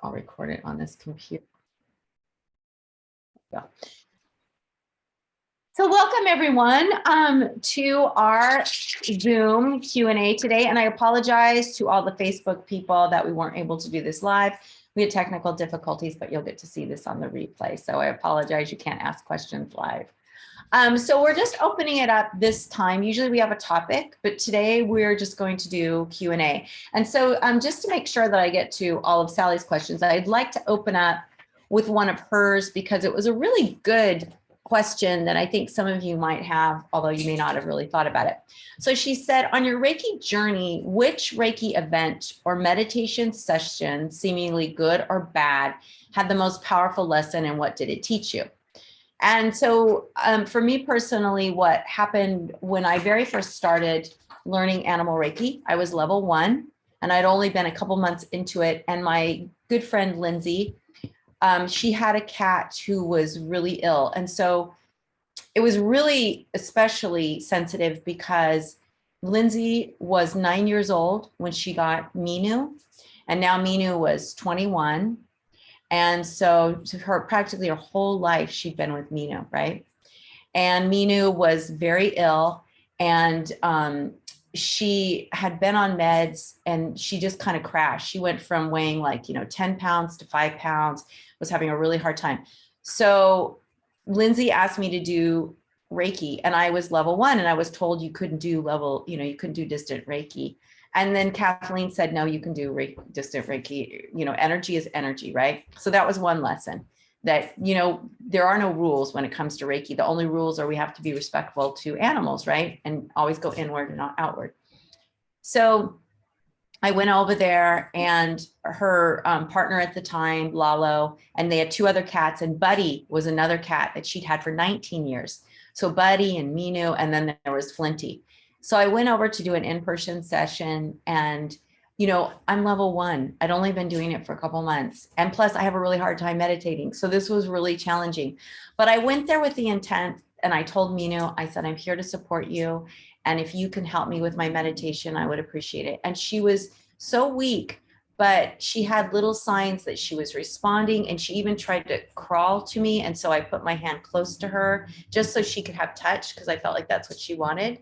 I'll record it on this computer. Yeah. So welcome everyone to our Zoom Q&A today. And I apologize to all the Facebook people that we weren't able to do this live. We had technical difficulties, but you'll get to see this on the replay. So I apologize, you can't ask questions live. So we're just opening it up this time. Usually we have a topic, but today we're just going to do Q&A. And so just to make sure that I get to all of Sally's questions, I'd like to open up with one of hers because it was a really good question that I think some of you might have, although you may not have really thought about it. So she said, on your Reiki journey, which Reiki event or meditation session, seemingly good or bad, had the most powerful lesson and what did it teach you? And so for me personally, what happened when I very first started learning animal Reiki, I was level 1 and I'd only been a couple months into it. And my good friend, Lindsay, she had a cat who was really ill. And so it was really especially sensitive because Lindsay was 9 years old when she got Minu, and now Minu was 21. And so to her, practically her whole life, she'd been with Minu, right? And Minu was very ill and she had been on meds and she just kind of crashed. She went from weighing like, 10 pounds to 5 pounds, was having a really hard time. So Lindsay asked me to do Reiki and I was level 1 and I was told you couldn't do you couldn't do distant Reiki. And then Kathleen said, no, you can do distant Reiki, energy is energy, right? So that was one lesson that, there are no rules when it comes to Reiki. The only rules are we have to be respectful to animals, right? And always go inward and not outward. So I went over there and her partner at the time, Lalo, and they had 2 other cats, and Buddy was another cat that she'd had for 19 years. So Buddy and Minu, and then there was Flinty. So I went over to do an in-person session and, I'm level 1. I'd only been doing it for a couple months. And plus I have a really hard time meditating. So this was really challenging, but I went there with the intent and I told Minu, I said, I'm here to support you. And if you can help me with my meditation, I would appreciate it. And she was so weak, but she had little signs that she was responding. And she even tried to crawl to me. And so I put my hand close to her just so she could have touch because I felt like that's what she wanted.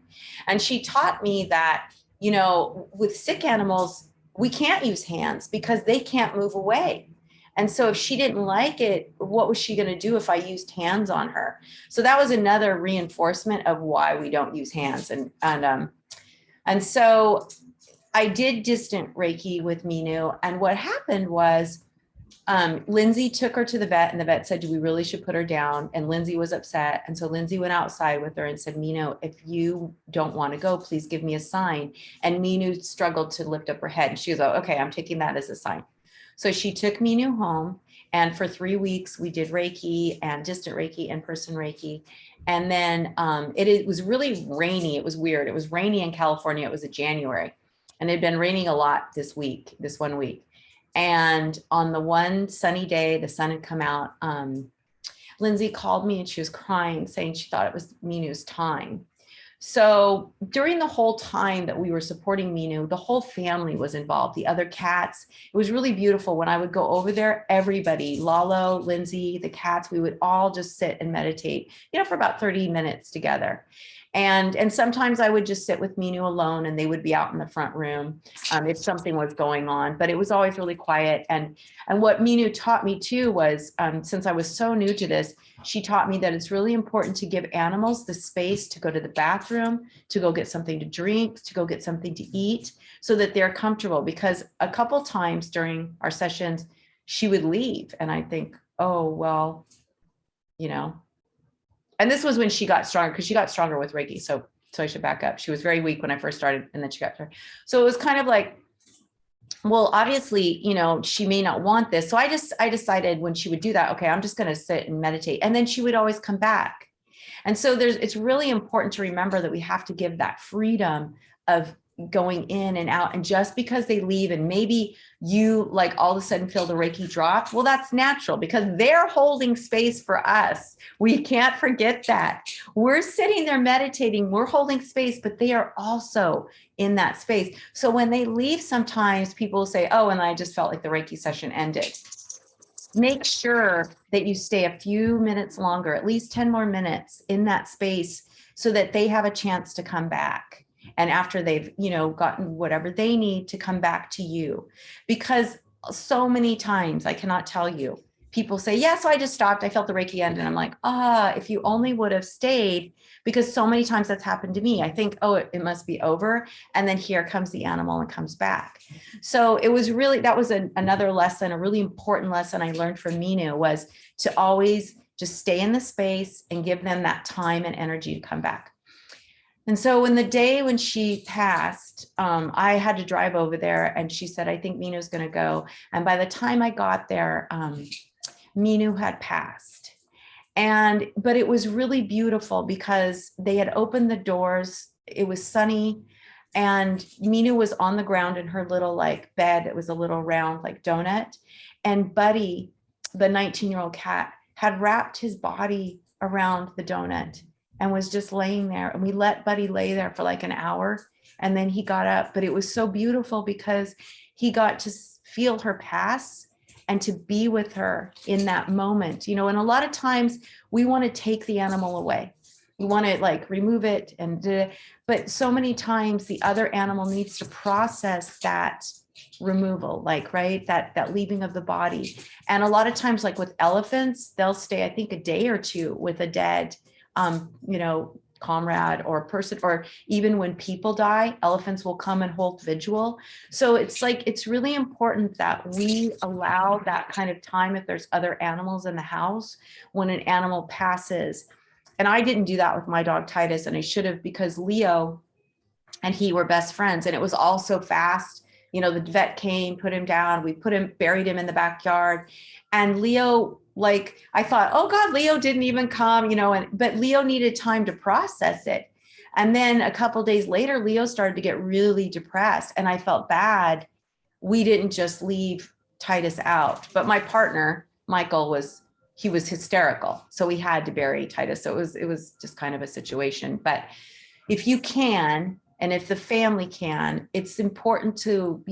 And she taught me that, with sick animals, we can't use hands because they can't move away. And so if she didn't like it, what was she going to do if I used hands on her? So that was another reinforcement of why we don't use hands. And so I did distant Reiki with Minu. And what happened was Lindsay took her to the vet and the vet said, we really should put her down. And Lindsay was upset. And so Lindsay went outside with her and said, Minu, if you don't want to go, please give me a sign. And Minu struggled to lift up her head. And she was like, okay, I'm taking that as a sign. So she took Minu home. And for 3 weeks, we did Reiki and distant Reiki, in-person Reiki. And then it was really rainy. It was weird. It was rainy in California. It was a January. And it had been raining a lot this 1 week. And on the one sunny day, the sun had come out, Lindsay called me and she was crying, saying she thought it was Minu's time. So during the whole time that we were supporting Minu, the whole family was involved, the other cats. It was really beautiful. When I would go over there, everybody, Lalo, Lindsay, the cats, we would all just sit and meditate, for about 30 minutes together. And sometimes I would just sit with Minu alone and they would be out in the front room if something was going on, but it was always really quiet. And what Minu taught me too was, since I was so new to this, she taught me that it's really important to give animals the space to go to the bathroom, to go get something to drink, to go get something to eat so that they're comfortable. Because a couple times during our sessions, she would leave and I think, oh, well, and this was when she got stronger because she got stronger with Reiki. So I should back up. She was very weak when I first started and then she got her. So it was kind of like, well, obviously, she may not want this. So I decided when she would do that, okay, I'm just going to sit and meditate. And then she would always come back. And so it's really important to remember that we have to give that freedom of going in and out. And just because they leave and maybe you like all of a sudden feel the Reiki drop, well, that's natural because they're holding space for us. We can't forget that. We're sitting there meditating, we're holding space, but they are also in that space. So when they leave, sometimes people say, oh, and I just felt like the Reiki session ended. Make sure that you stay a few minutes longer, at least 10 more minutes in that space so that they have a chance to come back. And after they've, gotten whatever they need to come back to you. Because so many times, I cannot tell you, people say, yeah, so I just stopped. I felt the Reiki end. And I'm like, if you only would have stayed, because so many times that's happened to me. I think, oh, it must be over. And then here comes the animal and comes back. So it was really, that was another lesson, a really important lesson I learned from Minu was to always just stay in the space and give them that time and energy to come back. And so when the day when she passed, I had to drive over there and she said, I think Minu's going to go. And by the time I got there, Minu had passed. But it was really beautiful because they had opened the doors. It was sunny and Minu was on the ground in her little like bed. It was a little round like donut. And Buddy, the 19-year-old cat, had wrapped his body around the donut and was just laying there. And we let Buddy lay there for like an hour. And then he got up, but it was so beautiful because he got to feel her pass and to be with her in that moment, and a lot of times we want to take the animal away. We want to like remove it but so many times the other animal needs to process that removal, like, right, that leaving of the body. And a lot of times, like with elephants, they'll stay, I think, a day or two with a dead comrade or person, or even when people die, elephants will come and hold vigil. So it's like, it's really important that we allow that kind of time if there's other animals in the house when an animal passes. And I didn't do that with my dog Titus, and I should have, because Leo and he were best friends, and it was all so fast. The vet came, put him down, we buried him in the backyard, and Leo, like, I thought, oh God, Leo didn't even come, but Leo needed time to process it. And then a couple of days later, Leo started to get really depressed, and I felt bad. We didn't just leave Titus out, but my partner, Michael, was hysterical. So we had to bury Titus. So it was just kind of a situation. But if you can, and if the family can, it's important to,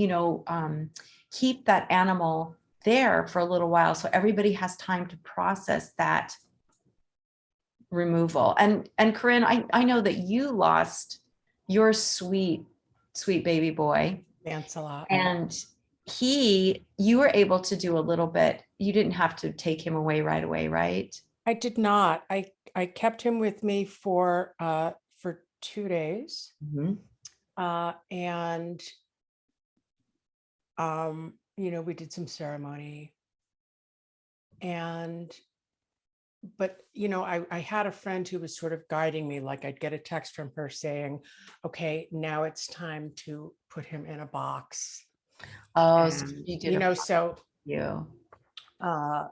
keep that animal there for a little while so everybody has time to process that removal. And Corinne, I know that you lost your sweet baby boy. Lancelot. And you were able to do a little bit. You didn't have to take him away right away, right? I did not. I kept him with me for 2 days. Mm-hmm. And we did some ceremony, but I had a friend who was sort of guiding me. Like I'd get a text from her saying, okay, now it's time to put him in a box. Oh, so you did, you. Now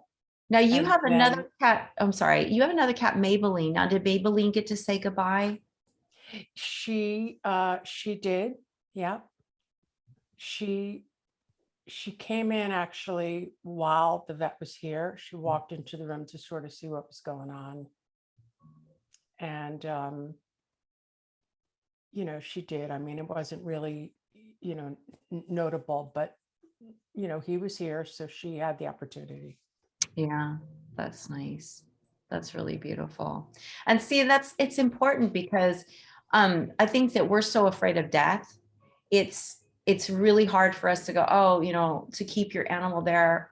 you have another cat. I'm sorry. You have another cat, Maybelline. Now, did Maybelline get to say goodbye? She did. Yeah. She came in actually while the vet was here. She walked into the room to sort of see what was going on. And, she did. I mean, it wasn't really, notable, but, he was here. So she had the opportunity. Yeah, that's nice. That's really beautiful. And see, it's important because I think that we're so afraid of death. It's really hard for us to go, to keep your animal there,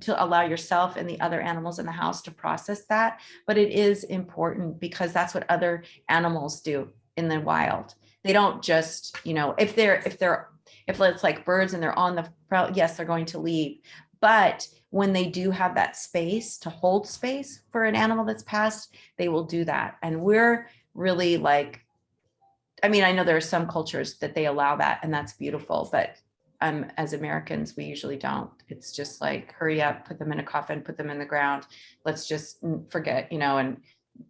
to allow yourself and the other animals in the house to process that. But it is important because that's what other animals do in the wild. They don't just, if it's like birds and they're on yes, they're going to leave. But when they do have that space to hold space for an animal that's passed, they will do that. And we're really like, I know there are some cultures that they allow that, and that's beautiful, but as Americans, we usually don't. It's just like, hurry up, put them in a coffin, put them in the ground. Let's just forget, and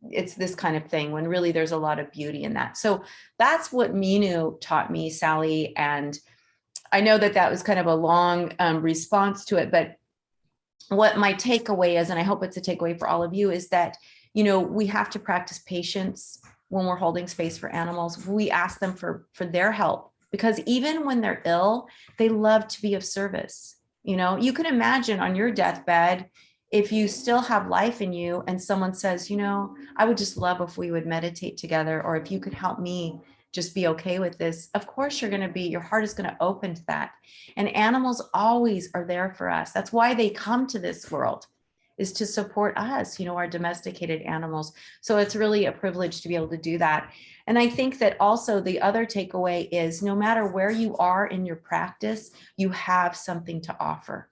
it's this kind of thing when really there's a lot of beauty in that. So that's what Minu taught me, Sally. And I know that that was kind of a long response to it, but what my takeaway is, and I hope it's a takeaway for all of you, is that, you know, we have to practice patience when we're holding space for animals. We ask them for their help, because even when they're ill, they love to be of service. You know, you can imagine on your deathbed, if you still have life in you and someone says, you know, I would just love if we would meditate together, or if you could help me just be okay with this. Of course, you're going to be, your heart is going to open to that. And animals always are there for us. That's why they come to this world, is to support us, you know, our domesticated animals. So it's really a privilege to be able to do that. And I think that also the other takeaway is, no matter where you are in your practice, you have something to offer.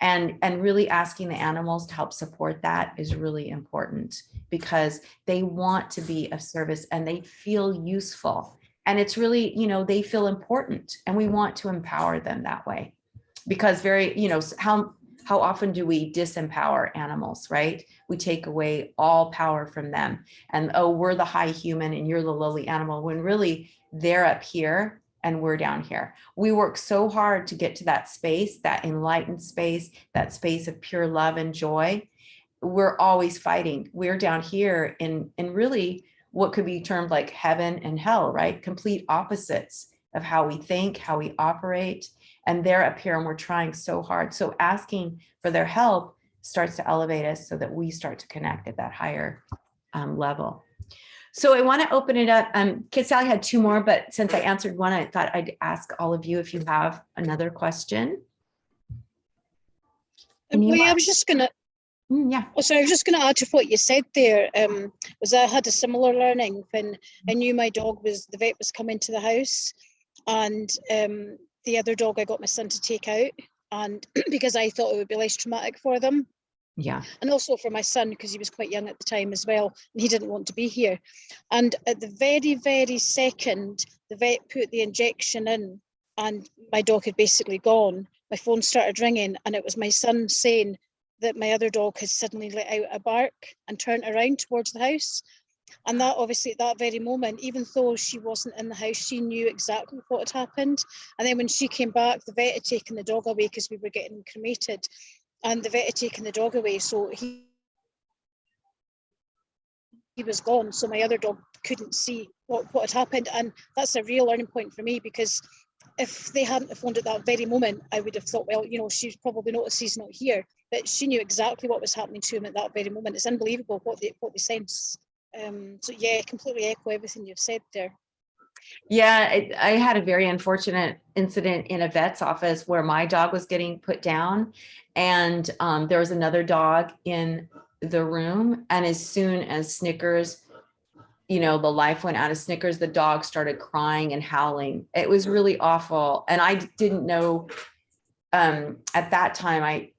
And really asking the animals to help support that is really important, because they want to be of service and they feel useful. And it's really, you know, they feel important, and we want to empower them that way. Because very, you know, how often do we disempower animals, right? We take away all power from them. And, oh, we're the high human and you're the lowly animal, when really they're up here and we're down here. We work so hard to get to that space, that enlightened space, that space of pure love and joy. We're always fighting. We're down here in really what could be termed like heaven and hell, right? Complete opposites of how we think, how we operate. And they're up here and we're trying so hard. So asking for their help starts to elevate us so that we start to connect at that higher level. So I want to open it up. Kid Sally had two more, but since I answered one, I thought I'd ask all of you if you have another question. Well, yeah, I was just gonna. Yeah. Oh, sorry, I was just going to add to what you said there. Was I had a similar learning when I knew my dog was, the vet was coming to the house, and the other dog I got my son to take out, and because I thought it would be less traumatic for them. Yeah. And also for my son, because he was quite young at the time as well, and he didn't want to be here. And at the very, very second the vet put the injection in and my dog had basically gone, my phone started ringing, and it was my son saying that my other dog had suddenly let out a bark and turned around towards the house. And that, obviously, at that very moment, even though she wasn't in the house, she knew exactly what had happened. And then when she came back, the vet had taken the dog away because we were getting cremated, and the vet had taken the dog away, so he was gone, so my other dog couldn't see what had happened. And that's a real learning point for me, because if they hadn't have phoned at that very moment, I would have thought, well, you know, she's probably noticed he's not here, but she knew exactly what was happening to him at that very moment. It's unbelievable what they sense. So yeah, completely echo everything you've said there. Yeah, I had a very unfortunate incident in a vet's office where my dog was getting put down, and there was another dog in the room. And as soon as Snickers, you know, the life went out of Snickers, the dog started crying and howling. It was really awful. And I didn't know, at that time, I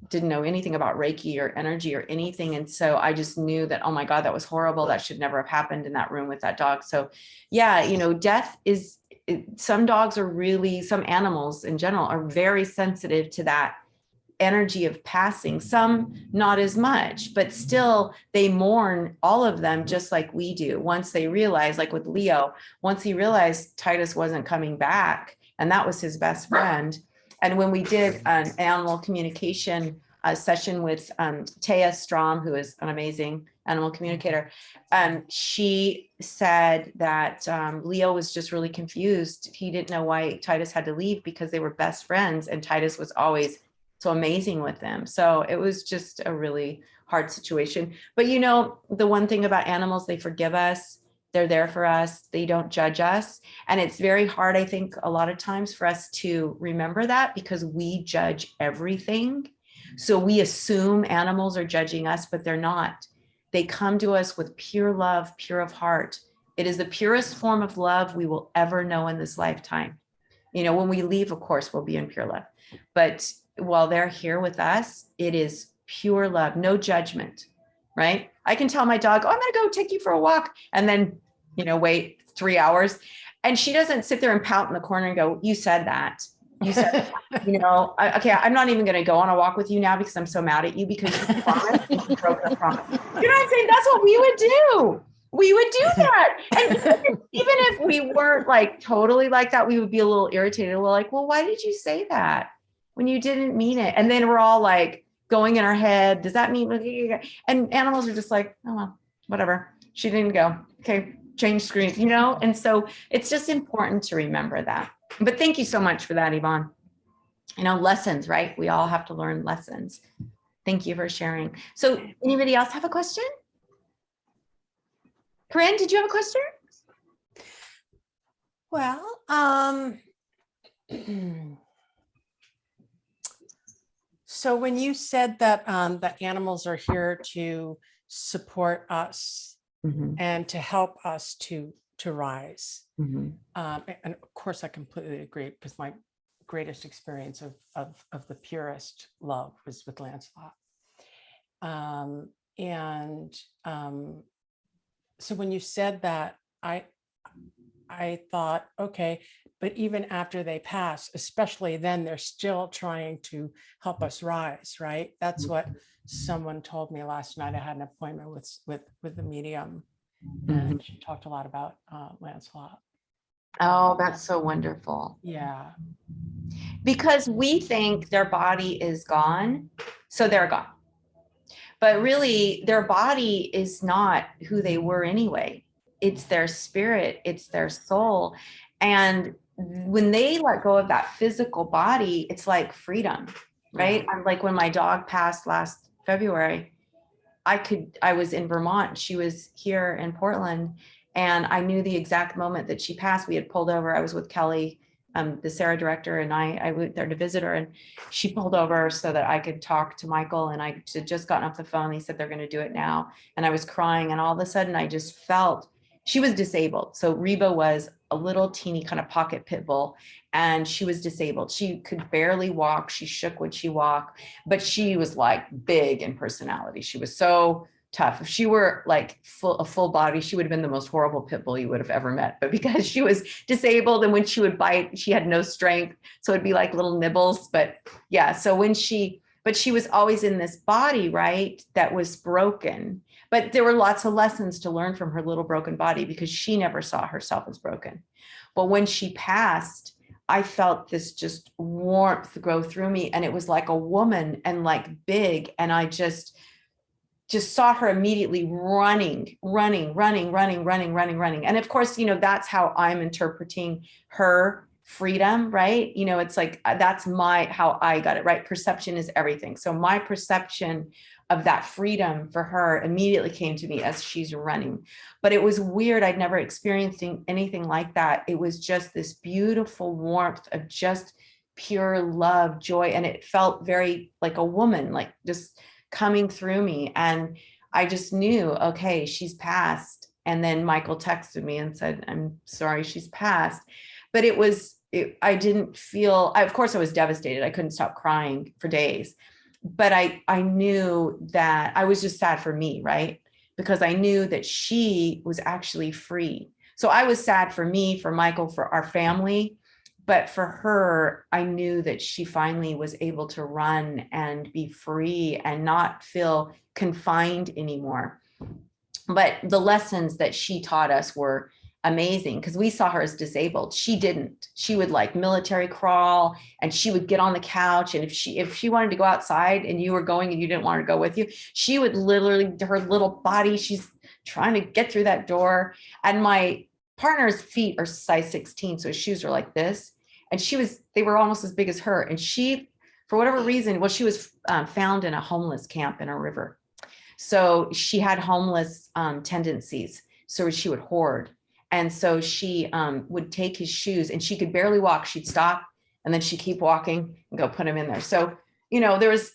didn't know anything about Reiki or energy or anything. And so I just knew that, oh my God, that was horrible. That should never have happened in that room with that dog. So yeah, you know, death is, some dogs are really, some animals in general are very sensitive to that energy of passing. Some not as much, but still they mourn, all of them, just like we do. Once they realize, like with Leo, once he realized Titus wasn't coming back, and that was his best friend. And when we did an animal communication session with Taya Strom, who is an amazing animal communicator, she said that Leo was just really confused. He didn't know why Titus had to leave, because they were best friends and Titus was always so amazing with them. So it was just a really hard situation. But you know, the one thing about animals, they forgive us. They're there for us. They don't judge us. And it's very hard, I think, a lot of times for us to remember that, because we judge everything. So we assume animals are judging us, but they're not. They come to us with pure love, pure of heart. It is the purest form of love we will ever know in this lifetime. You know, when we leave, of course, we'll be in pure love. But while they're here with us, it is pure love, no judgment, right? I can tell my dog, oh, I'm going to go take you for a walk. And then, you know, wait 3 hours. And she doesn't sit there and pout in the corner and go, you said that. You said, okay, I'm not even going to go on a walk with you now because I'm so mad at you because you promised and you broke the promise. You know what I'm saying? That's what we would do. We would do that. And even if we weren't like totally like that, we would be a little irritated. We're like, well, why did you say that when you didn't mean it? And then we're all like going in our head, does that mean? And animals are just like, oh, well, whatever. She didn't go. Okay, change screens, And so it's just important to remember that. But thank you so much for that, Yvonne. Lessons, right? We all have to learn lessons. Thank you for sharing. So anybody else have a question? Corinne, did you have a question? Well, so when you said that that animals are here to support us and to help us to rise, and of course I completely agree, because my greatest experience of the purest love was with Lancelot. So when you said that, I thought, okay, but even after they pass, especially then, they're still trying to help us rise, right? That's what someone told me last night. I had an appointment with the medium, and she talked a lot about Lancelot. Oh, that's so wonderful. Yeah. Because we think their body is gone, so they're gone. But really, their body is not who they were anyway. It's their spirit, it's their soul. And when they let go of that physical body, it's like freedom, right? Yeah. Like when my dog passed last February, I was in Vermont. She was here in Portland. And I knew the exact moment that she passed. We had pulled over. I was with Kelly, the Sarah director, and I went there to visit her, and she pulled over so that I could talk to Michael. And I had just gotten off the phone. They said they're going to do it now. And I was crying. And all of a sudden I just felt she was disabled. So Reba was a little teeny kind of pocket pit bull, and she was disabled. She could barely walk. She shook when she walked, but she was like big in personality. She was so tough. If she were like a full body, she would have been the most horrible pit bull you would have ever met. But because she was disabled, and when she would bite, she had no strength. So it'd be like little nibbles. But yeah, so but she was always in this body, right? That was broken. But there were lots of lessons to learn from her little broken body, because she never saw herself as broken. But when she passed, I felt this just warmth go through me, and it was like a woman and like big. And I just saw her immediately running. And of course, that's how I'm interpreting her freedom, right? It's like, that's how I got it, right? Perception is everything. So my perception of that freedom for her immediately came to me as she's running. But it was weird. I'd never experienced anything like that. It was just this beautiful warmth of just pure love, joy. And it felt very like a woman, like just coming through me. And I just knew, okay, she's passed. And then Michael texted me and said, I'm sorry, she's passed. But I didn't feel, of course I was devastated. I couldn't stop crying for days. But I knew that I was just sad for me, right? Because I knew that she was actually free. So I was sad for me, for Michael, for our family. But for her, I knew that she finally was able to run and be free and not feel confined anymore. But the lessons that she taught us were amazing, because we saw her as disabled. She didn't. She would like military crawl, and she would get on the couch. And if she wanted to go outside and you were going and you didn't want her to go with you, she would literally, her little body, she's trying to get through that door. And my partner's feet are size 16. So his shoes are like this. And they were almost as big as her. And she, for whatever reason, she was found in a homeless camp in a river. So she had homeless tendencies. So she would hoard. And so she would take his shoes, and she could barely walk. She'd stop, and then she'd keep walking and go put him in there. So,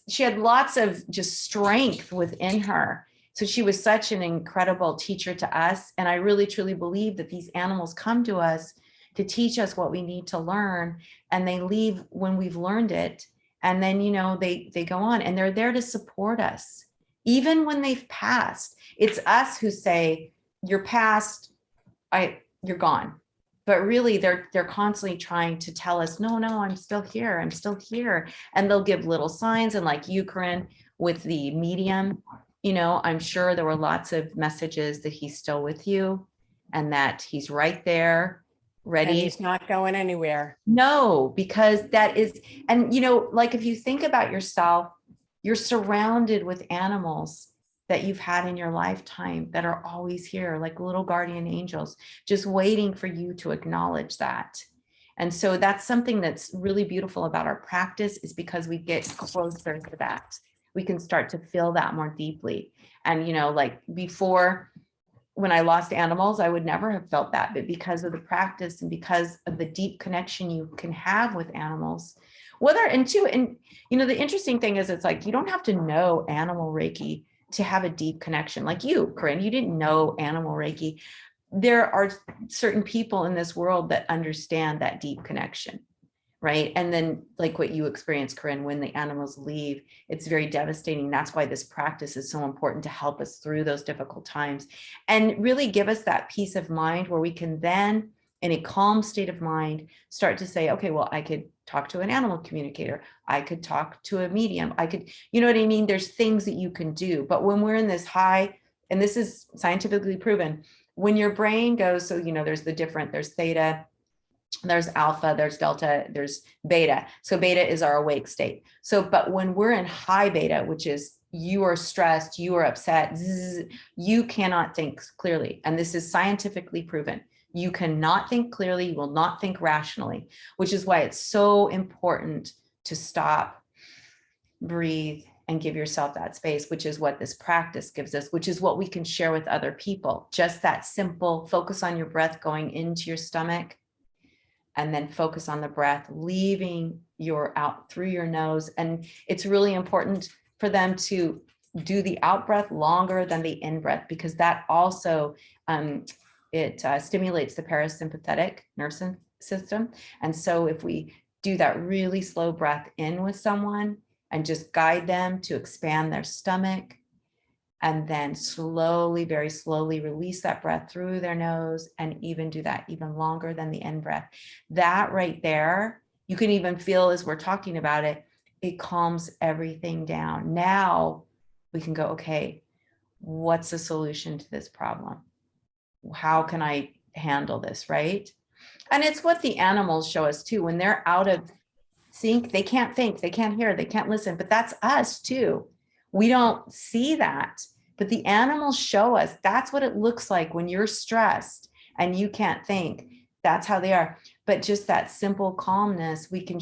she had lots of just strength within her. So she was such an incredible teacher to us. And I really, truly believe that these animals come to us to teach us what we need to learn, and they leave when we've learned it. And then, they go on, and they're there to support us. Even when they've passed, it's us who say, you're past, you're gone. but really they're constantly trying to tell us, no, I'm still here, I'm still here. And they'll give little signs. And like you, Corinne, with the medium, you know, I'm sure there were lots of messages that he's still with you and that he's right there, And ready. he's not going anywhere. No, because that is, and you know, like if you think about yourself, you're surrounded with animals that you've had in your lifetime that are always here, like little guardian angels, just waiting for you to acknowledge that. And so that's something that's really beautiful about our practice, is because we get closer to that. We can start to feel that more deeply. And, you know, like before, when I lost animals, I would never have felt that, but because of the practice and because of the deep connection you can have with animals, and you know, the interesting thing is, it's like, you don't have to know animal Reiki to have a deep connection. Like you, Corinne, you didn't know animal Reiki. There are certain people in this world that understand that deep connection. Right. And then like what you experience, Corinne, when the animals leave, it's very devastating. That's why this practice is so important, to help us through those difficult times and really give us that peace of mind where we can then, in a calm state of mind, start to say, okay, well, I could talk to an animal communicator. I could talk to a medium. I could, you know what I mean? There's things that you can do. But when we're in this high, and this is scientifically proven, when your brain goes, so, you know, there's theta, there's alpha, there's delta, there's beta. So beta is our awake state. So, but when we're in high beta, which is you are stressed, you are upset, you cannot think clearly. And this is scientifically proven. You cannot think clearly, you will not think rationally, which is why it's so important to stop, breathe, and give yourself that space, which is what this practice gives us, which is what we can share with other people. Just that simple focus on your breath going into your stomach, and then focus on the breath, leaving your out through your nose. And it's really important for them to do the out breath longer than the in breath, because that also, it stimulates the parasympathetic nervous system. And so if we do that really slow breath in with someone and just guide them to expand their stomach, and then slowly, very slowly release that breath through their nose, and even do that even longer than the in breath. That right there, you can even feel as we're talking about it, it calms everything down. Now we can go, okay, what's the solution to this problem? How can I handle this, right? And it's what the animals show us too. When they're out of sync, they can't think, they can't hear, they can't listen, but that's us too. We don't see that, but the animals show us. That's what it looks like when you're stressed and you can't think. That's how they are. But just that simple calmness, we can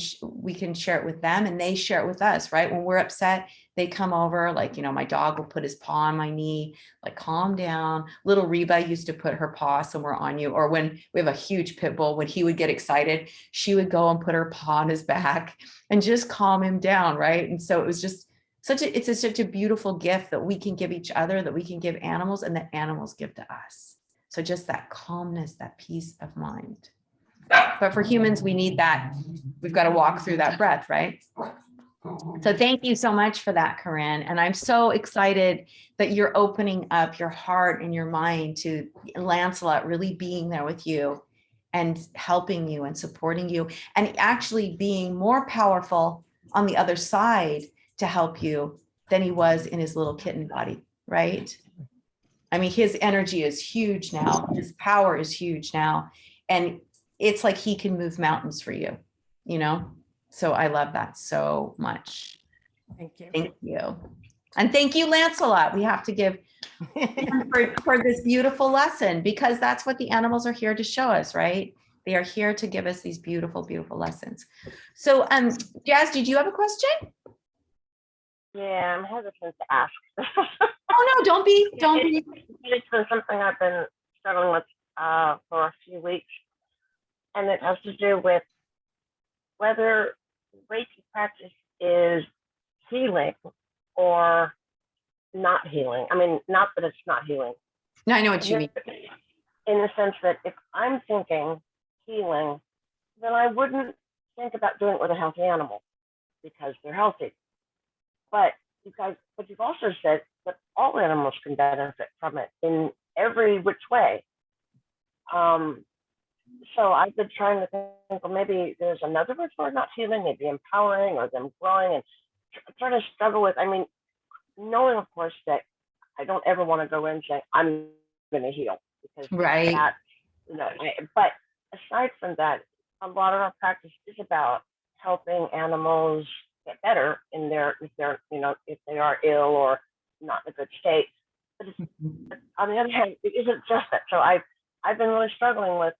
share it with them, and they share it with us, right? When we're upset, they come over, like, you know, my dog will put his paw on my knee, like, calm down. Little Reba used to put her paw somewhere on you. Or when we have a huge pit bull, when he would get excited, she would go and put her paw on his back and just calm him down, right? And so it was just such a beautiful gift that we can give each other, that we can give animals, and that animals give to us. So just that calmness, that peace of mind. But for humans, we need that. We've got to walk through that breath, right? So thank you so much for that, Corinne. And I'm so excited that you're opening up your heart and your mind to Lancelot really being there with you and helping you and supporting you, and actually being more powerful on the other side to help you than he was in his little kitten body, right? I mean, his energy is huge now. His power is huge now. And it's like he can move mountains for you, you know? So I love that so much. Thank you. Thank you. And thank you, Lancelot. We have to give for this beautiful lesson, because that's what the animals are here to show us, right? They are here to give us these beautiful, beautiful lessons. So, Jazz, did you have a question? Yeah, I'm hesitant to ask. Oh no, don't be. It's been something I've been struggling with for a few weeks, and it has to do with whether Reiki practice is healing or not healing. I mean, not that it's not healing. No, I know what you mean. In the sense that if I'm thinking healing, then I wouldn't think about doing it with a healthy animal because they're healthy. But you've also said that all animals can benefit from it in every which way. So I've been trying to think, well, maybe there's another word for not healing, maybe empowering or them growing, and trying to struggle with, I mean, knowing, of course, that I don't ever want to go in and say, I'm going to heal, because Right. that, but aside from that, a lot of our practice is about helping animals get better in their, if they're, if they are ill or not in a good state. But it's, on the other hand, it isn't just that. So I've been really struggling with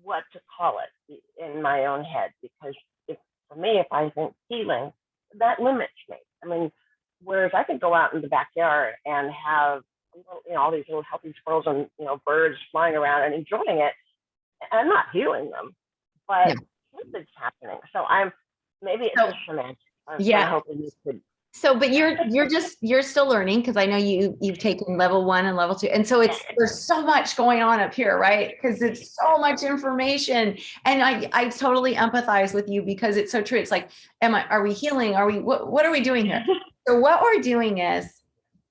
what to call it in my own head, because for me, if I think healing, that limits me. I mean, whereas I could go out in the backyard and have all these little healthy squirrels and birds flying around and enjoying it, and I'm not healing them, but Yeah. something's happening. So maybe it's just semantics. I'm Yeah. hoping you could. So, but you're still learning, because I know you've taken level 1 and level 2. And so there's so much going on up here, right? Because it's so much information. And I totally empathize with you, because it's so true. It's like, are we healing? What are we doing here? So what we're doing is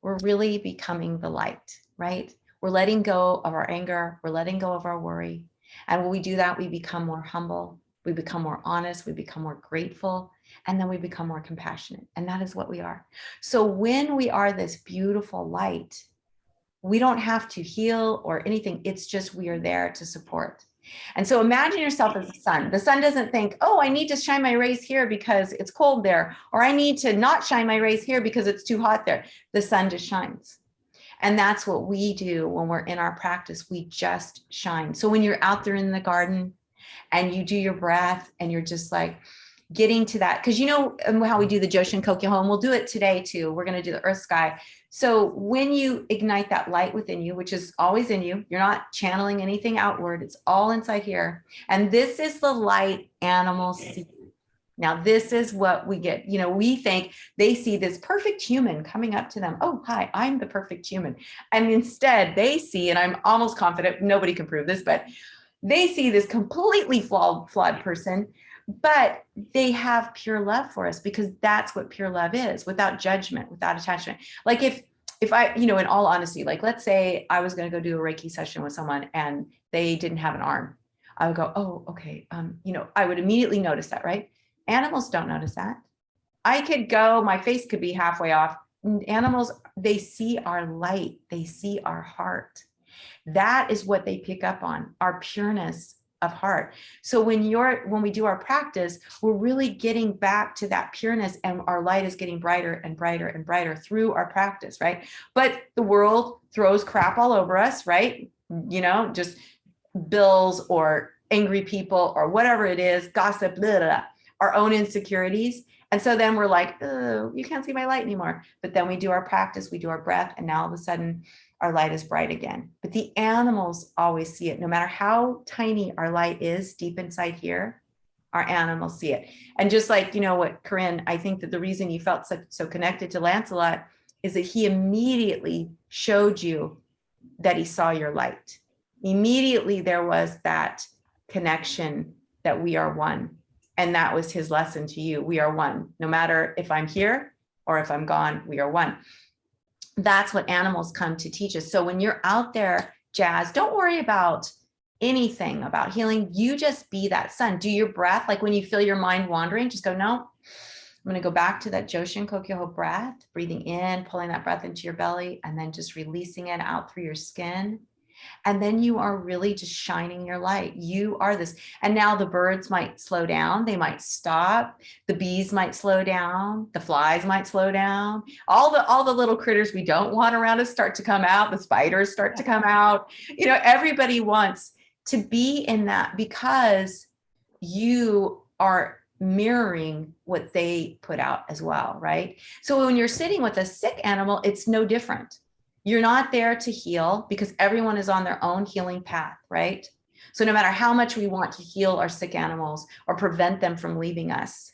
we're really becoming the light, right? We're letting go of our anger. We're letting go of our worry. And when we do that, we become more humble. We become more honest. We become more grateful. And then we become more compassionate. And that is what we are. So when we are this beautiful light, we don't have to heal or anything. It's just we are there to support. And so imagine yourself as the sun. The sun doesn't think, oh, I need to shine my rays here because it's cold there, or I need to not shine my rays here because it's too hot there. The sun just shines. And that's what we do when we're in our practice. We just shine. So when you're out there in the garden and you do your breath and you're just like getting to that, because how we do the Joshin Kokyoho, and we'll do it today too. We're going to do the earth sky. So when you ignite that light within you, which is always in you, you're not channeling anything outward. It's all inside here. And this is the light animals see. Now, this is what we get. We think they see this perfect human coming up to them. Oh, hi, I'm the perfect human. And instead they see, and I'm almost confident, nobody can prove this, but they see this completely flawed person, but they have pure love for us, because that's what pure love is, without judgment, without attachment. Like if I, in all honesty, like let's say I was going to go do a Reiki session with someone and they didn't have an arm. I would go, oh, okay. I would immediately notice that, right? Animals don't notice that. I could go, my face could be halfway off. Animals, they see our light. They see our heart. That is what they pick up on, our pureness of heart. So when we do our practice, we're really getting back to that pureness, and our light is getting brighter and brighter and brighter through our practice, right? But the world throws crap all over us, right? Just bills or angry people or whatever it is, gossip, blah, blah, blah, our own insecurities. And so then we're like, oh, you can't see my light anymore. But then we do our practice, we do our breath, and now all of a sudden our light is bright again. But the animals always see it. No matter how tiny our light is deep inside here, our animals see it. And just like, what, Corinne, I think that the reason you felt so connected to Lancelot is that he immediately showed you that he saw your light. Immediately there was that connection that we are one. And that was his lesson to you. We are one. No matter if I'm here or if I'm gone, we are one. That's what animals come to teach us. So when you're out there, Jazz, don't worry about anything about healing. You just be that sun. Do your breath. Like when you feel your mind wandering, just go, no, I'm going to go back to that Joshin Kokyoho breath, breathing in, pulling that breath into your belly, and then just releasing it out through your skin. And then you are really just shining your light. You are this. And now the birds might slow down. They might stop. The bees might slow down. The flies might slow down. All the little critters we don't want around us start to come out. The spiders start to come out. Everybody wants to be in that, because you are mirroring what they put out as well, right? So when you're sitting with a sick animal, it's no different. You're not there to heal, because everyone is on their own healing path, right? So no matter how much we want to heal our sick animals or prevent them from leaving us,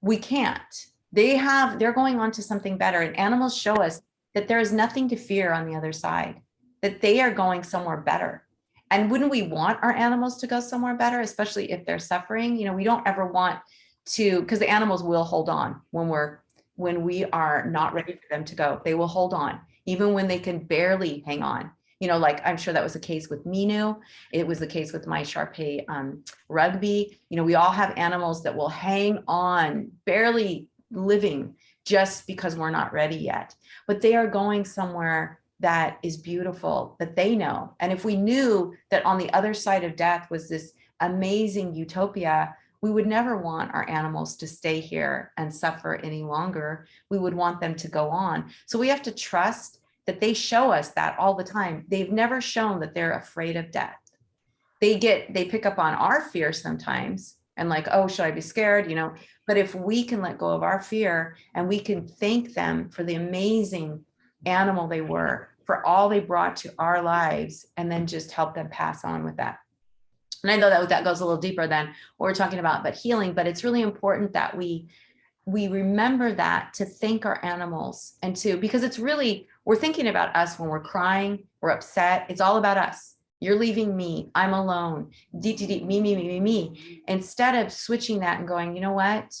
we can't. They're going on to something better. And animals show us that there is nothing to fear on the other side, that they are going somewhere better. And wouldn't we want our animals to go somewhere better, especially if they're suffering? We don't ever want to, because the animals will hold on when we are not ready for them to go. They will hold on, even when they can barely hang on, You know, like I'm sure that was the case with Minu. It was the case with my Shar-Pei Rugby. You know, we all have animals that will hang on, barely living, just because we're not ready yet. But they are going somewhere that is beautiful, that they know. And if we knew that on the other side of death was this amazing utopia, we would never want our animals to stay here and suffer any longer. We would want them to go on. So we have to trust that they show us that all the time. They've never shown that they're afraid of death. They pick up on our fear sometimes and like, oh, should I be scared? You know, but if we can let go of our fear and we can thank them for the amazing animal they were, for all they brought to our lives, and then just help them pass on with that. And I know that goes a little deeper than what we're talking about, but healing, but it's really important that we remember that, to thank our animals, and because it's really, we're thinking about us when we're crying, we're upset. It's all about us. You're leaving me. I'm alone. Me. Instead of switching that and going, you know what?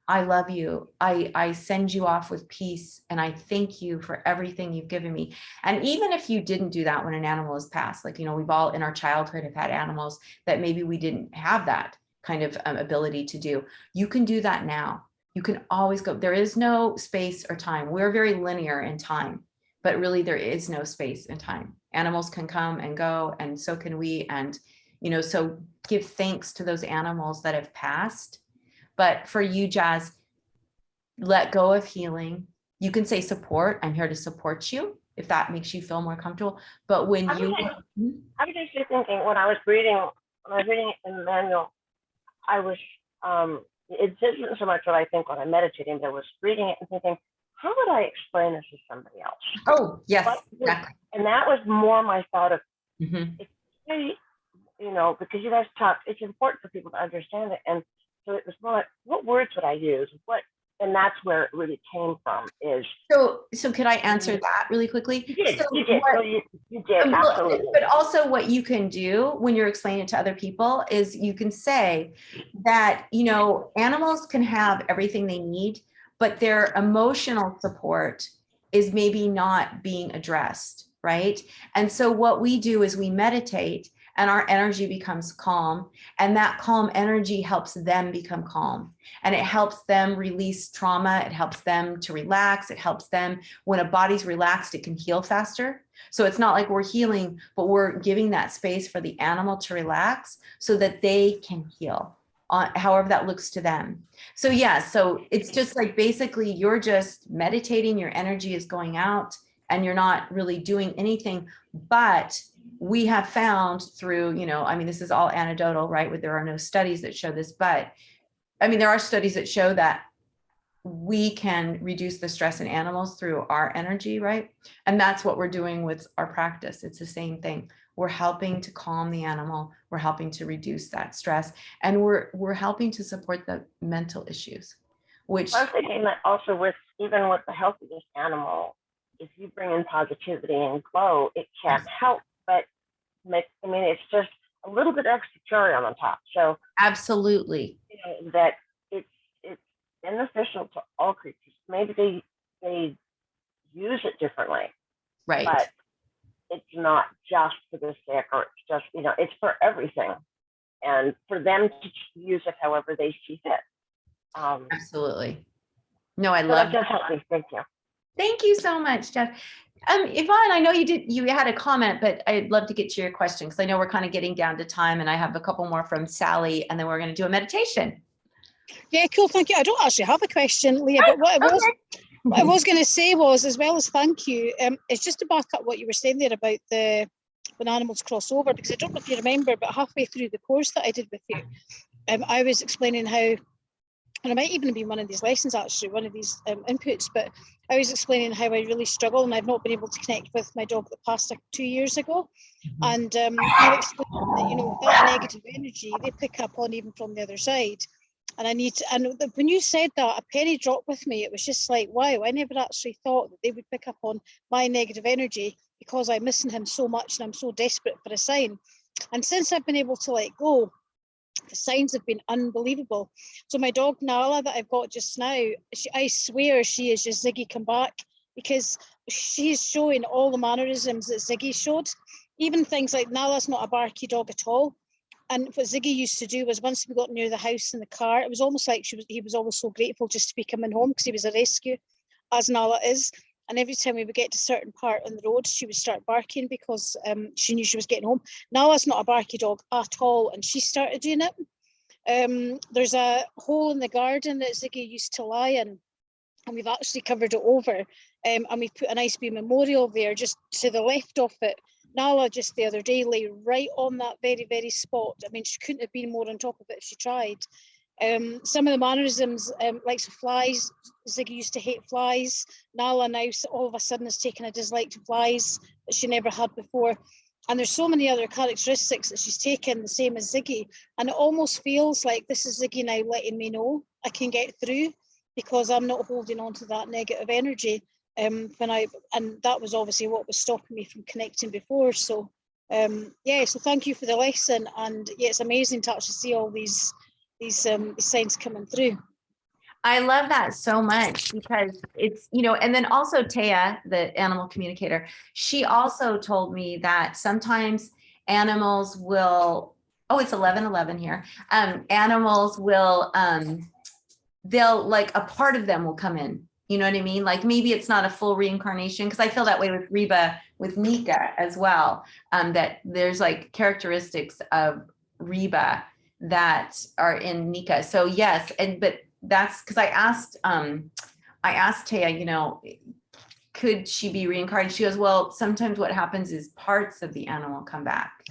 I love you. I send you off with peace, and I thank you for everything you've given me. And even if you didn't do that when an animal has passed, like, you know, we've all in our childhood have had animals that maybe we didn't have that kind of ability to do. You can do that now. You can always go. There is no space or time. We're very linear in time, but really there is no space and time. Animals can come and go, and so can we. And, you know, so give thanks to those animals that have passed. But for you, Jazz, let go of healing. You can say support. I'm here to support you if that makes you feel more comfortable. But when I was actually thinking when I was reading it in the manual, I was it isn't so much what I think when I'm meditating, but I was reading it and thinking, how would I explain this to somebody else? Oh, yes, exactly. And that was more my thought of, Mm-hmm. it's really, you know, because you guys talk, it's important for people to understand it. And so it was more like, what words would I use? And that's where it really came from. Is so could I answer that really quickly? You did. So You did. what, you did. Absolutely. But also what you can do when you're explaining it to other people is you can say that, you know, animals can have everything they need, but their emotional support is maybe not being addressed, right? And so what we do is we meditate and our energy becomes calm, and that calm energy helps them become calm, and it helps them release trauma. It helps them to relax. It helps them, when a body's relaxed, it can heal faster. So it's not like we're healing, but we're giving that space for the animal to relax so that they can heal, however that looks to them. So yeah, so it's just like basically you're just meditating, your energy is going out, and you're not really doing anything. But we have found through, you know, I mean, this is all anecdotal, right? There are no studies that show this, but I mean, there are studies that show that we can reduce the stress in animals through our energy, right? And that's what we're doing with our practice. It's the same thing. We're helping to calm the animal. We're helping to reduce that stress, and we're helping to support the mental issues, which I was thinking that also with even with the healthiest animal, if you bring in positivity and glow, it can't help but it's just a little bit extra cherry on the top. So absolutely, you know, that it's beneficial to all creatures. Maybe they use it differently, right? But it's not just for the sick, or it's just, you know, it's for everything, and for them to use it however they see fit. Absolutely. No, I so love that. Just helped me. Thank you. Thank you so much, Jeff. Yvonne, I know you had a comment, but I'd love to get to your question because I know we're kind of getting down to time, and I have a couple more from Sally, and then we're going to do a meditation. Yeah, cool. Thank you. I don't actually have a question, Leah, but what I was going to say was, as well as thank you, it's just to back up what you were saying there about when animals cross over, because I don't know if you remember, but halfway through the course that I did with you, I was explaining how, and it might even be one of these lessons actually, one of these inputs, but I was explaining how I really struggle and I've not been able to connect with my dog that passed 2 years ago. And you explained that, you know, that negative energy, they pick up on even from the other side. And and when you said that, a penny dropped with me. It was just like, wow, I never actually thought that they would pick up on my negative energy because I'm missing him so much and I'm so desperate for a sign. And since I've been able to let go, the signs have been unbelievable. So my dog Nala that I've got just now, I swear she is just Ziggy come back, because she's showing all the mannerisms that Ziggy showed, even things like Nala's not a barky dog at all. And what Ziggy used to do was once we got near the house in the car, it was almost like he was always so grateful just to be coming home because he was a rescue, as Nala is. And every time we would get to a certain part on the road, she would start barking because she knew she was getting home. Nala's not a barky dog at all, and she started doing it. There's a hole in the garden that Ziggy used to lie in, and we've actually covered it over, and we've put a nice wee memorial there just to the left of it. Nala just the other day lay right on that very, very spot. I mean, she couldn't have been more on top of it if she tried. Some of the mannerisms, like flies, Ziggy used to hate flies. Nala now all of a sudden has taken a dislike to flies that she never had before. And there's so many other characteristics that she's taken the same as Ziggy. And it almost feels like this is Ziggy now letting me know I can get through because I'm not holding on to that negative energy. And that was obviously what was stopping me from connecting before. So yeah, so thank you for the lesson. And yeah, it's amazing to actually see all these signs coming through. I love that so much because it's, you know, and then also Taya, the animal communicator, she also told me that sometimes animals will, oh, it's 11:11 here. Animals will, they'll like a part of them will come in. You know what I mean? Like maybe it's not a full reincarnation because I feel that way with Reba, with Nika as well. That there's like characteristics of Reba that are in Nika. So yes, but that's because I asked Taya, you know, could she be reincarnated? She goes, well, sometimes what happens is parts of the animal come back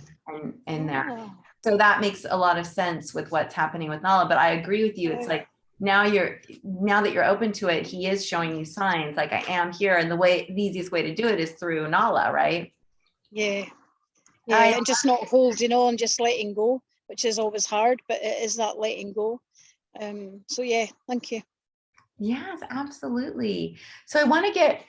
in there. Oh. So that makes a lot of sense with what's happening with Nala. But I agree with you. It's like now that you're open to it, he is showing you signs like I am here. And the easiest way to do it is through Nala, right? Yeah. And just not holding on, just letting go, which is always hard, but it is that letting go. So yeah, thank you. Yes, absolutely. So I want to get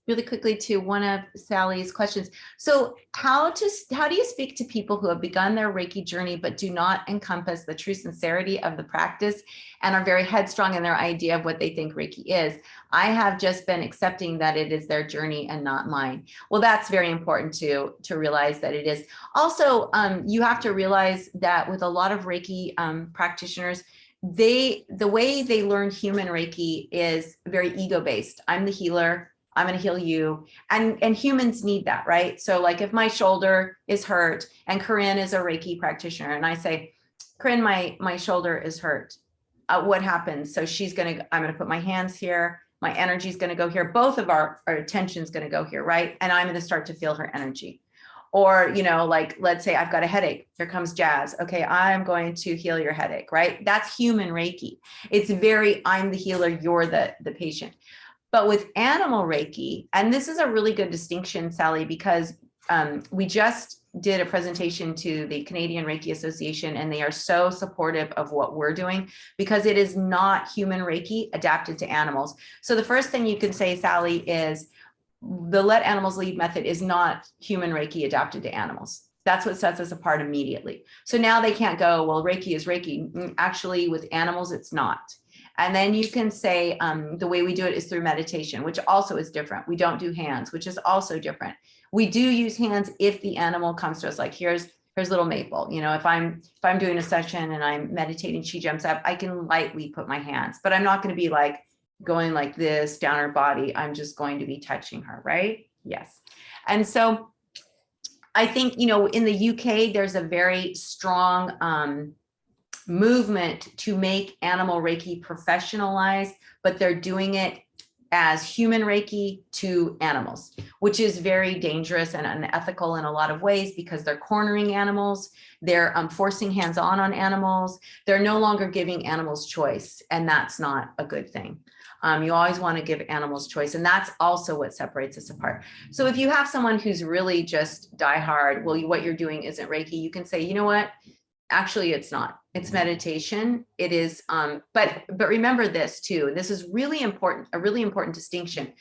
really quickly to one of Sally's questions. So how do you speak to people who have begun their Reiki journey but do not encompass the true sincerity of the practice and are very headstrong in their idea of what they think Reiki is? I have just been accepting that it is their journey and not mine. Well, that's very important to realize that it is. Also, you have to realize that with a lot of Reiki practitioners, the way they learn human Reiki is very ego-based. I'm the healer. I'm going to heal you. And humans need that, right? So like if my shoulder is hurt and Corinne is a Reiki practitioner and I say, Corinne, my shoulder is hurt. What happens? So I'm going to put my hands here. My energy is going to go here. Both of our attention is going to go here, right? And I'm going to start to feel her energy. Or, you know, like, let's say I've got a headache. Here comes Jazz. Okay, I'm going to heal your headache, right? That's human Reiki. It's very, I'm the healer, you're the patient. But with animal Reiki, and this is a really good distinction, Sally, because we just did a presentation to the Canadian Reiki Association, and they are so supportive of what we're doing because it is not human Reiki adapted to animals. So the first thing you can say, Sally, is the let animals lead method is not human Reiki adapted to animals. That's what sets us apart immediately. So now they can't go, well, Reiki is Reiki. Actually, with animals, it's not. And then you can say the way we do it is through meditation, which also is different. We don't do hands, which is also different. We do use hands if the animal comes to us, like here's little Maple. You know, if I'm doing a session and I'm meditating, she jumps up, I can lightly put my hands, but I'm not going to be like going like this down her body. I'm just going to be touching her, right? Yes. And so I think, you know, in the UK, there's a very strong movement to make animal Reiki professionalized, but they're doing it as human Reiki to animals, which is very dangerous and unethical in a lot of ways because they're cornering animals, they're forcing hands-on on animals, they're no longer giving animals choice, and that's not a good thing. You always want to give animals choice, and that's also what separates us apart. So if you have someone who's really just diehard, well, what you're doing isn't Reiki, you can say, you know what? Actually, it's not. It's meditation. It is, but remember this too. This is really important, a really important distinction.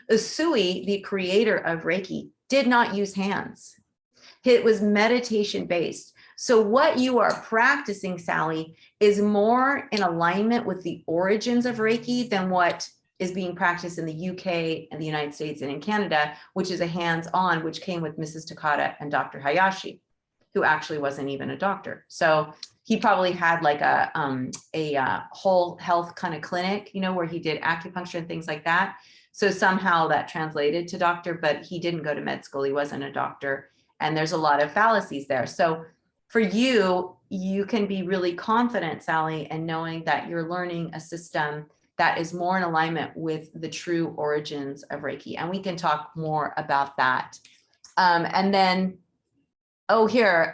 Usui, the creator of Reiki, did not use hands. It was meditation based. So what you are practicing, Sally, is more in alignment with the origins of Reiki than what is being practiced in the UK and the United States and in Canada, which is a hands-on, which came with Mrs. Takata and Dr. Hayashi, who actually wasn't even a doctor. So he probably had like a whole health kind of clinic, you know, where he did acupuncture and things like that. So somehow that translated to doctor, but he didn't go to med school. He wasn't a doctor. And there's a lot of fallacies there. So for you, you can be really confident, Sally, in knowing that you're learning a system that is more in alignment with the true origins of Reiki. And we can talk more about that. And then, oh, here.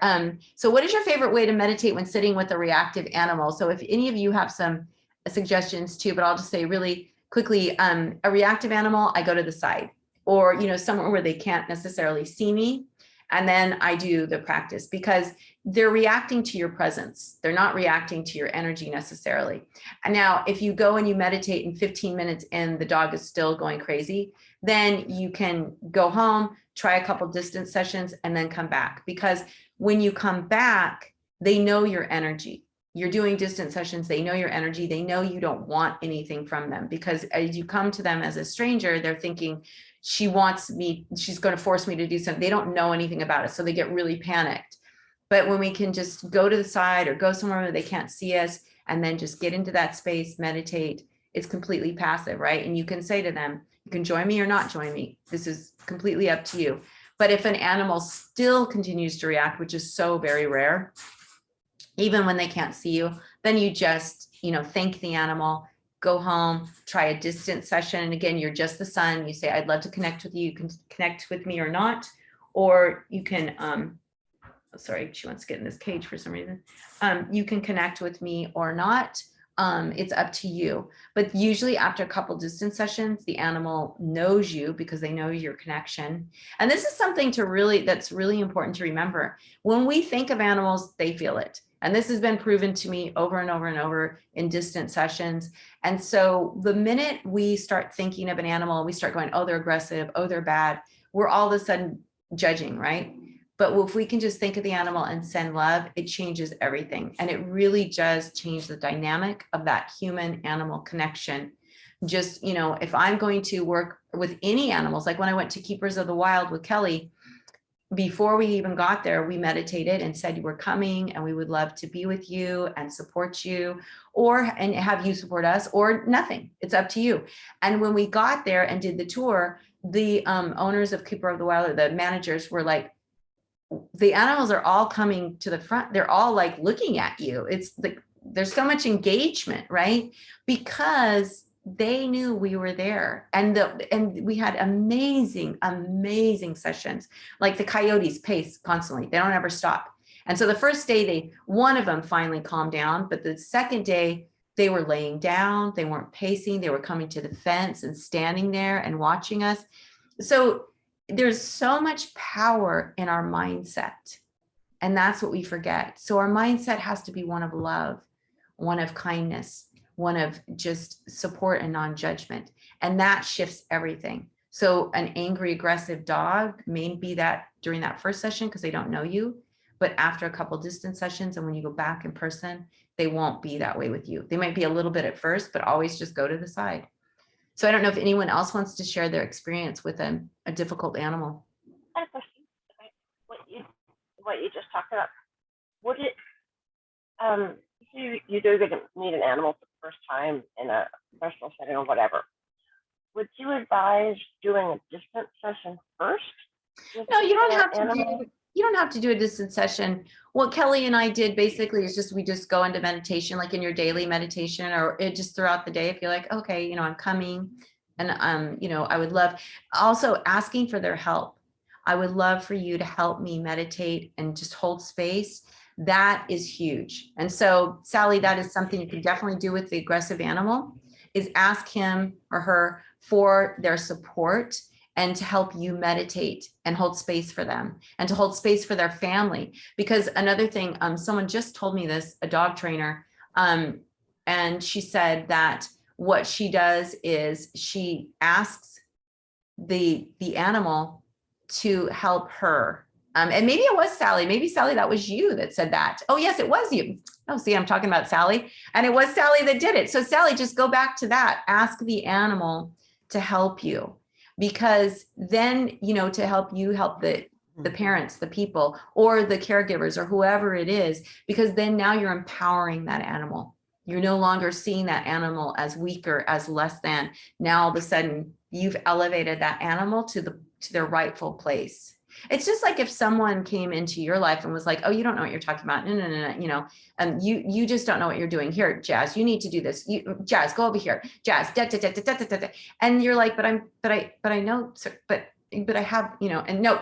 So what is your favorite way to meditate when sitting with a reactive animal? So if any of you have some suggestions too, but I'll just say really quickly, a reactive animal, I go to the side, or, you know, somewhere where they can't necessarily see me. And then I do the practice because they're reacting to your presence. They're not reacting to your energy necessarily. And now if you go and you meditate in 15 minutes and the dog is still going crazy, then you can go home, try a couple distance sessions, and then come back. Because when you come back, they know your energy. You're doing distance sessions, they know your energy, they know you don't want anything from them, because as you come to them as a stranger, they're thinking, she wants me, she's going to force me to do something. They don't know anything about it, so they get really panicked. But when we can just go to the side or go somewhere where they can't see us and then just get into that space, meditate, it's completely passive, right? And you can say to them, you can join me or not join me. This is completely up to you. But if an animal still continues to react, which is so very rare, even when they can't see you, then you just, you know, thank the animal, go home, try a distance session. And again, you're just the son. You say, I'd love to connect with you. You can connect with me or not, or you can, sorry, she wants to get in this cage for some reason. You can connect with me or not. It's up to you. But usually after a couple distance sessions, the animal knows you because they know your connection. And this is something that's really important to remember. When we think of animals, they feel it. And this has been proven to me over and over and over in distant sessions. And so the minute we start thinking of an animal, we start going, oh, they're aggressive, oh, they're bad, we're all of a sudden judging, right? But if we can just think of the animal and send love, it changes everything. And it really does change the dynamic of that human animal connection. Just, you know, if I'm going to work with any animals, like when I went to Keepers of the Wild with Kelly, before we even got there, we meditated and said, we're coming and we would love to be with you and support you, and have you support us, or nothing. It's up to you. And when we got there and did the tour, the owners of Keeper of the Wild, or the managers, were like, the animals are all coming to the front. They're all like looking at you. It's like, there's so much engagement, right? Because they knew we were there. And we had amazing sessions. Like the coyotes pace constantly. They don't ever stop. And so the first day, one of them finally calmed down, but the second day they were laying down, they weren't pacing, they were coming to the fence and standing there and watching us. So there's so much power in our mindset, and that's what we forget. So our mindset has to be one of love, one of kindness, one of just support and non-judgment. And that shifts everything. So an angry, aggressive dog may be that during that first session because they don't know you, but after a couple distance sessions and when you go back in person, they won't be that way with you. They might be a little bit at first, but always just go to the side. So I don't know if anyone else wants to share their experience with a difficult animal. I have a question. What you just talked about, would it, you do meet an animal for the first time in a professional setting or whatever, would you advise doing a distance session first? No, you don't have to do a distance session. What Kelly and I did basically is we just go into meditation, like in your daily meditation, or just throughout the day. If you're like, okay, you know, I'm coming and you know, I would love also asking for their help. I would love for you to help me meditate and just hold space. That is huge. And so Sally, that is something you can definitely do with the aggressive animal, is ask him or her for their support and to help you meditate and hold space for them and to hold space for their family. Because another thing, someone just told me this, a dog trainer, and she said that what she does is she asks the animal to help her And maybe it was Sally. Maybe Sally, that was you that said that. Oh, yes, it was you. Oh, see, I'm talking about Sally. And it was Sally that did it. So Sally, just go back to that. Ask the animal to help you, because then, you know, to help you help the parents, the people, or the caregivers, or whoever it is, because then now you're empowering that animal. You're no longer seeing that animal as weaker, as less than. Now all of a sudden you've elevated that animal to their rightful place. It's just like if someone came into your life and was like, oh, you don't know what you're talking about. No, you know, you just don't know what you're doing here. Jazz, you need to do this. Jazz, go over here. Jazz, da, da, da, da, da, da, da. And you're like, but I know, sir, but I have, you know, and no.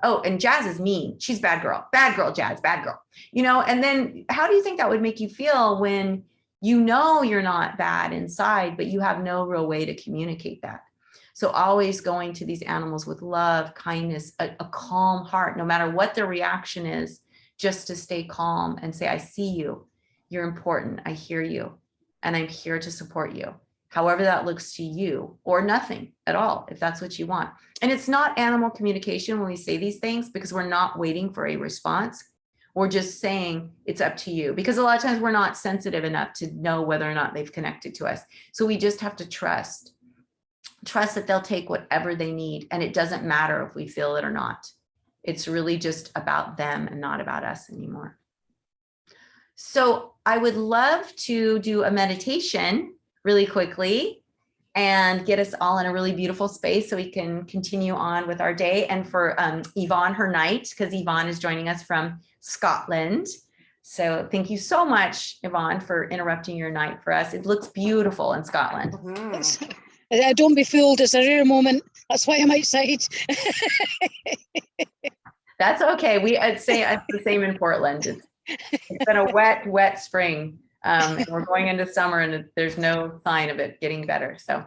Oh, and Jazz is mean. She's bad girl, Jazz, bad girl, you know. And then how do you think that would make you feel when you know you're not bad inside, but you have no real way to communicate that? So always going to these animals with love, kindness, a calm heart, no matter what their reaction is, just to stay calm and say, I see you, you're important, I hear you, and I'm here to support you. However that looks to you, or nothing at all, if that's what you want. And it's not animal communication when we say these things, because we're not waiting for a response. We're just saying it's up to you, because a lot of times we're not sensitive enough to know whether or not they've connected to us. So we just have to trust that they'll take whatever they need. And it doesn't matter if we feel it or not. It's really just about them and not about us anymore. So I would love to do a meditation really quickly and get us all in a really beautiful space so we can continue on with our day. And for Yvonne, her night, because Yvonne is joining us from Scotland. So thank you so much, Yvonne, for interrupting your night for us. It looks beautiful in Scotland. Don't be fooled. It's a rare moment. That's why I'm outside. That's okay. I'd say it's the same in Portland. It's been a wet spring. And we're going into summer and there's no sign of it getting better. So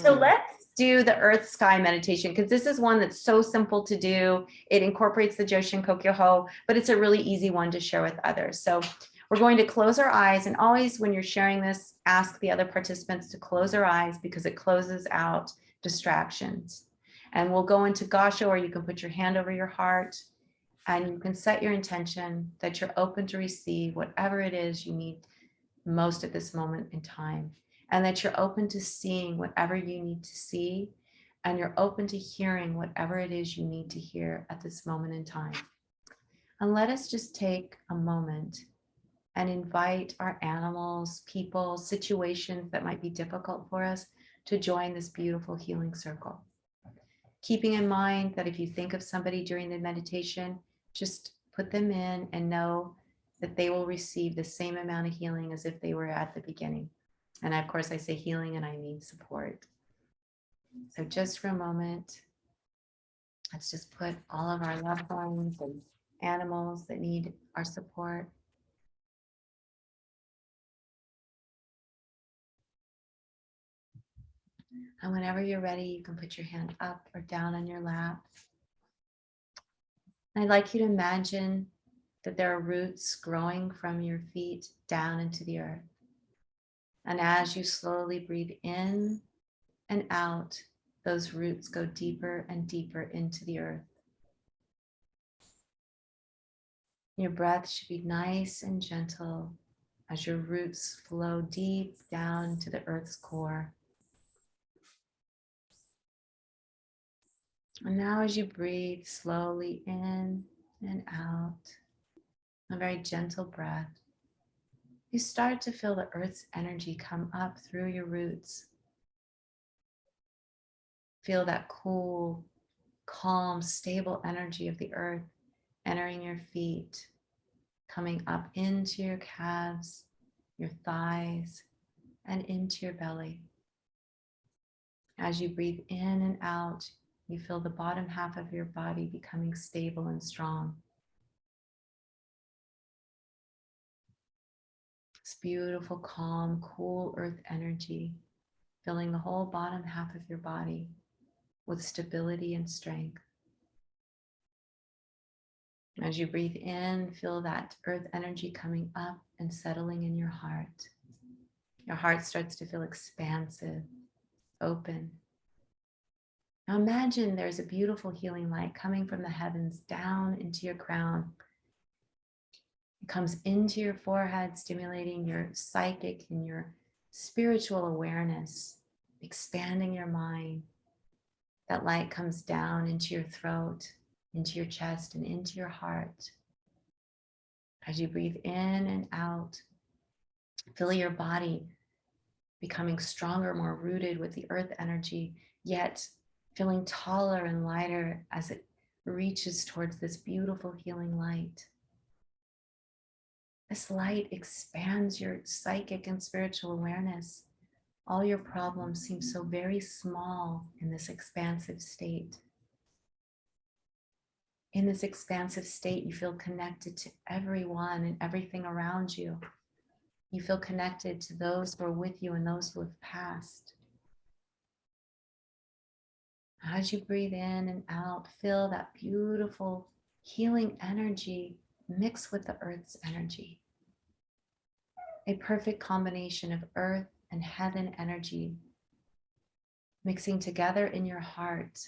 let's do the earth sky meditation, because this is one that's so simple to do. It incorporates the Joshin Kokyoho, but it's a really easy one to share with others. So we're going to close our eyes, and always when you're sharing this, ask the other participants to close their eyes, because it closes out distractions. And we'll go into Gasho, or you can put your hand over your heart and you can set your intention that you're open to receive whatever it is you need most at this moment in time, and that you're open to seeing whatever you need to see, and you're open to hearing whatever it is you need to hear at this moment in time. And let us just take a moment and invite our animals, people, situations that might be difficult for us to join this beautiful healing circle. Keeping in mind that if you think of somebody during the meditation, just put them in and know that they will receive the same amount of healing as if they were at the beginning. And of course, I say healing and I mean support. So just for a moment, let's just put all of our loved ones and animals that need our support. And whenever you're ready, you can put your hand up or down on your lap. I'd like you to imagine that there are roots growing from your feet down into the earth. And as you slowly breathe in and out, those roots go deeper and deeper into the earth. Your breath should be nice and gentle as your roots flow deep down to the earth's core. And now as you breathe slowly in and out, a very gentle breath, you start to feel the earth's energy come up through your roots. Feel that cool, calm, stable energy of the earth entering your feet, coming up into your calves, your thighs, and into your belly. As you breathe in and out, you feel the bottom half of your body becoming stable and strong. This beautiful, calm, cool earth energy filling the whole bottom half of your body with stability and strength. As you breathe in, feel that earth energy coming up and settling in your heart. Your heart starts to feel expansive, open. Now imagine there's a beautiful healing light coming from the heavens down into your crown. It comes into your forehead, stimulating your psychic and your spiritual awareness, expanding your mind. That light comes down into your throat, into your chest, and into your heart. As you breathe in and out, feel your body becoming stronger, more rooted with the earth energy, yet feeling taller and lighter as it reaches towards this beautiful healing light. This light expands your psychic and spiritual awareness. All your problems seem so very small in this expansive state. In this expansive state, you feel connected to everyone and everything around you. You feel connected to those who are with you and those who have passed. As you breathe in and out, feel that beautiful healing energy mix with the earth's energy. A perfect combination of earth and heaven energy mixing together in your heart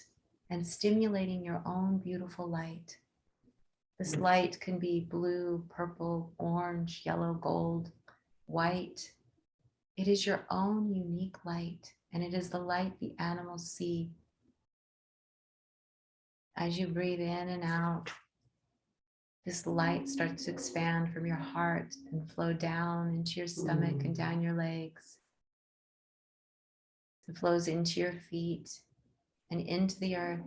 and stimulating your own beautiful light. This light can be blue, purple, orange, yellow, gold, white. It is your own unique light, and it is the light the animals see. As you breathe in and out, this light starts to expand from your heart and flow down into your stomach and down your legs. It flows into your feet and into the earth.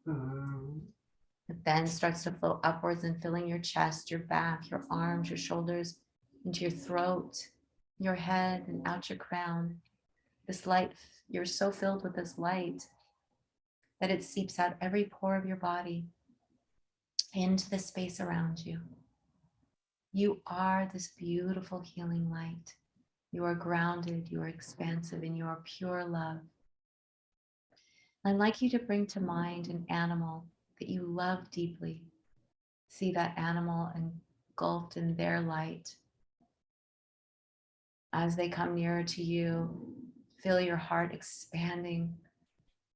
It then starts to flow upwards and filling your chest, your back, your arms, your shoulders, into your throat, your head, and out your crown. This light, you're so filled with this light that it seeps out every pore of your body into the space around you. You are this beautiful healing light. You are grounded, you are expansive, and you are pure love. I'd like you to bring to mind an animal that you love deeply. See that animal engulfed in their light. As they come nearer to you, feel your heart expanding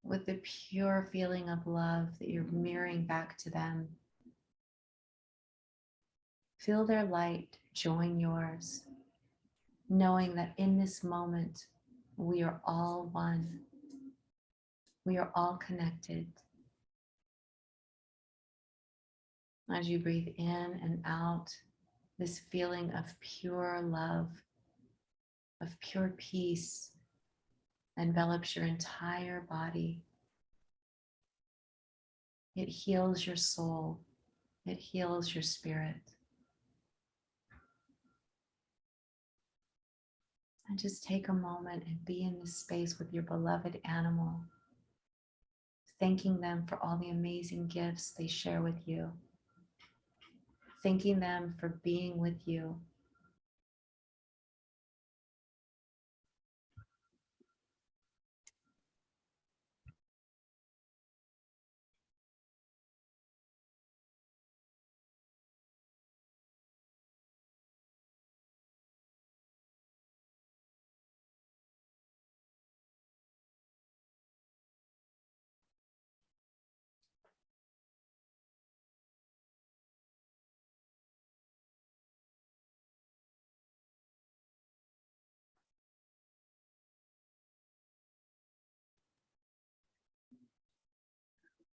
with the pure feeling of love that you're mirroring back to them. Feel their light join yours, knowing that in this moment, we are all one. We are all connected. As you breathe in and out, this feeling of pure love, of pure peace, envelops your entire body. It heals your soul. It heals your spirit. And just take a moment and be in this space with your beloved animal, thanking them for all the amazing gifts they share with you, thanking them for being with you.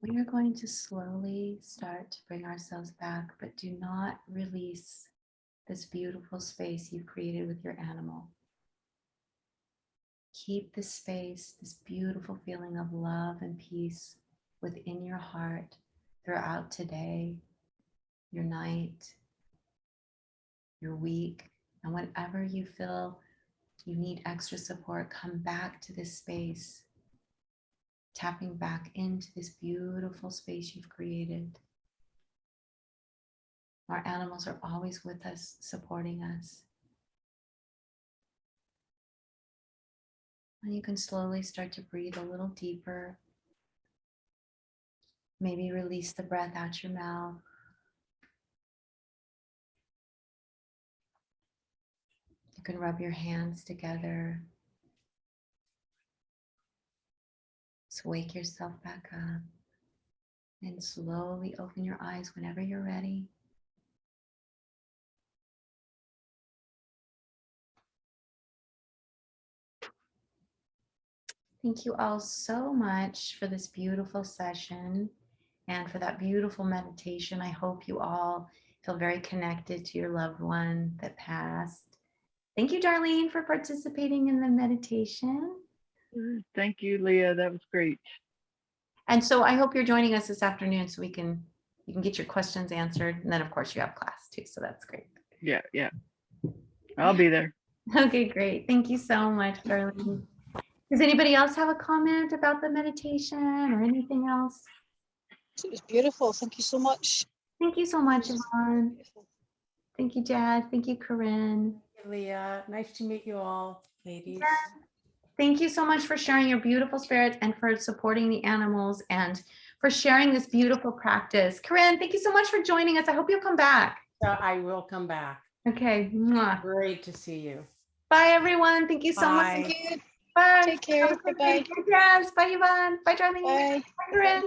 We are going to slowly start to bring ourselves back, but do not release this beautiful space you've created with your animal. Keep this space, this beautiful feeling of love and peace within your heart throughout today, your night, your week, and whenever you feel you need extra support, come back to this space, tapping back into this beautiful space you've created. Our animals are always with us, supporting us. And you can slowly start to breathe a little deeper. Maybe release the breath out your mouth. You can rub your hands together. So wake yourself back up and slowly open your eyes whenever you're ready. Thank you all so much for this beautiful session and for that beautiful meditation. I hope you all feel very connected to your loved one that passed. Thank you, Darlene, for participating in the meditation. Thank you, Leah. That was great. And so I hope you're joining us this afternoon so you can get your questions answered. And then of course you have class too, so that's great. Yeah, yeah. I'll be there. Okay, great. Thank you so much, Darlene. Does anybody else have a comment about the meditation or anything else? It was beautiful. Thank you so much. Thank you so much, Yvonne. Beautiful. Thank you, Jad. Thank you, Corinne. Leah, nice to meet you all, ladies. Thank you so much for sharing your beautiful spirits and for supporting the animals and for sharing this beautiful practice. Corinne, thank you so much for joining us. I hope you'll come back. So I will come back. Okay. Mwah. Great to see you. Bye, everyone. Thank you so much. Bye. Thank you. Bye. Take care. Have a good day. Bye-bye. Bye, Jazz. Bye, Yvonne. Bye, Darlene. Bye. Bye, Corinne.